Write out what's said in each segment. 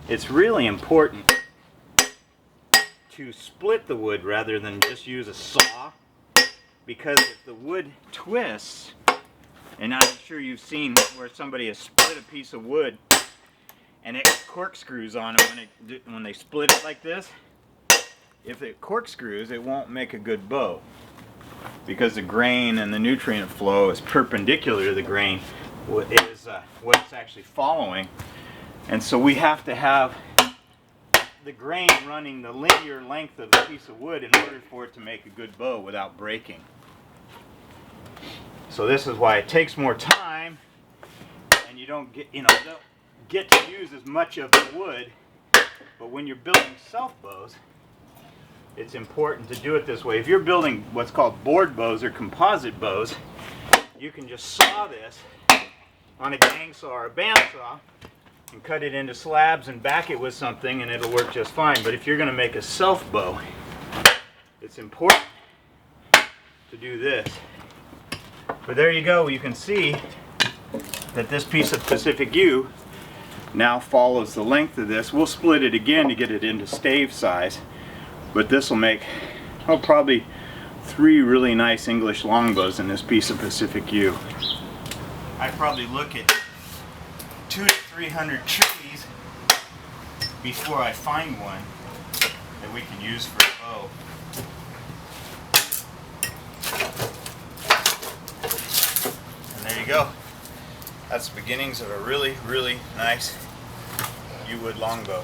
it's really important to split the wood rather than just use a saw, because if the wood twists, and I'm sure you've seen where somebody has split a piece of wood and it corkscrews on it when they split it like this. If it corkscrews, it won't make a good bow, because the grain and the nutrient flow is perpendicular to the grain is what it's actually following. And so we have to have the grain running the linear length of the piece of wood in order for it to make a good bow without breaking. So this is why it takes more time, and you don't get to use as much of the wood. But when you're building self bows, it's important to do it this way. If you're building what's called board bows or composite bows, you can just saw this on a gang saw or a bandsaw and cut it into slabs and back it with something, and it'll work just fine. But if you're going to make a self bow, it's important to do this. But there you go. You can see that this piece of Pacific Yew now follows the length of this. We'll split it again to get it into stave size, but this will make probably 3 really nice English longbows in this piece of Pacific Yew. I probably look at 200 to 300 trees before I find one that we can use for a bow. And there you go. That's the beginnings of a really, really nice yew wood longbow.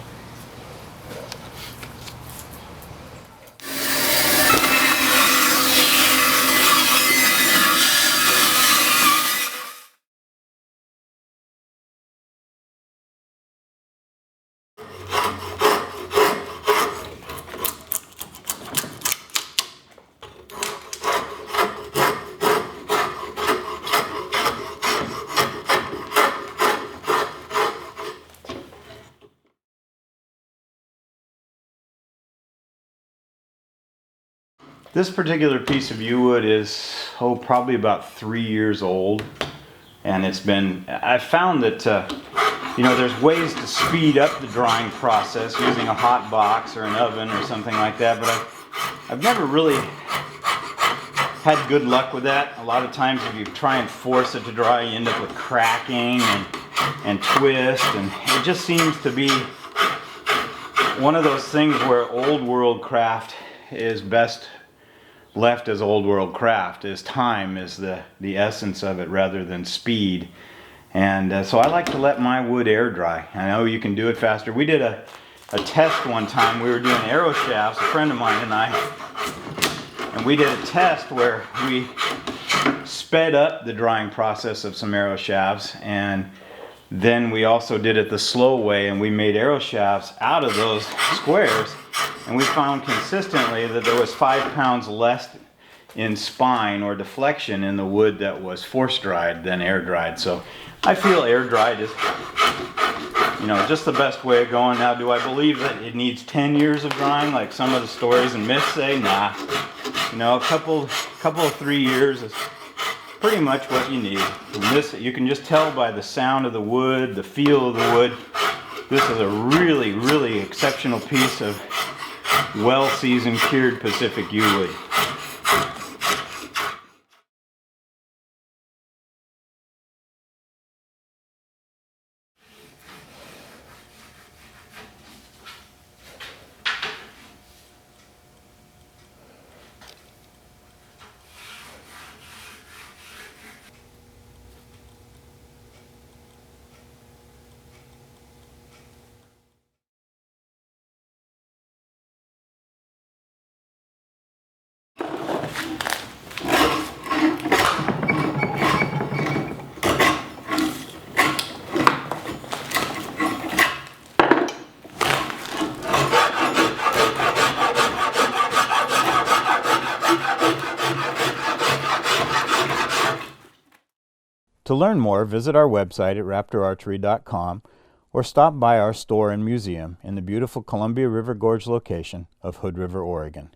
This particular piece of yew wood is probably about 3 years old, and I've found that there's ways to speed up the drying process using a hot box or an oven or something like that, but I've never really had good luck with that. A lot of times if you try and force it to dry, you end up with cracking and twist, and it just seems to be one of those things where old world craft is best left as old world craft. Is time is the essence of it rather than speed. And so I like to let my wood air dry. I know you can do it faster. We did a test one time. We were doing arrow shafts, a friend of mine and I, and we did a test where we sped up the drying process of some arrow shafts, and then we also did it the slow way, and we made arrow shafts out of those squares. And we found consistently that there was 5 pounds less in spine or deflection in the wood that was force dried than air dried. So I feel air dried is, just the best way of going. Now, do I believe that it needs 10 years of drying like some of the stories and myths say? Nah. A couple of 3 years is pretty much what you need. And you can just tell by the sound of the wood, the feel of the wood. This is a really, really exceptional piece of well-seasoned, cured Pacific yew wood. To learn more, visit our website at raptorarchery.com or stop by our store and museum in the beautiful Columbia River Gorge location of Hood River, Oregon.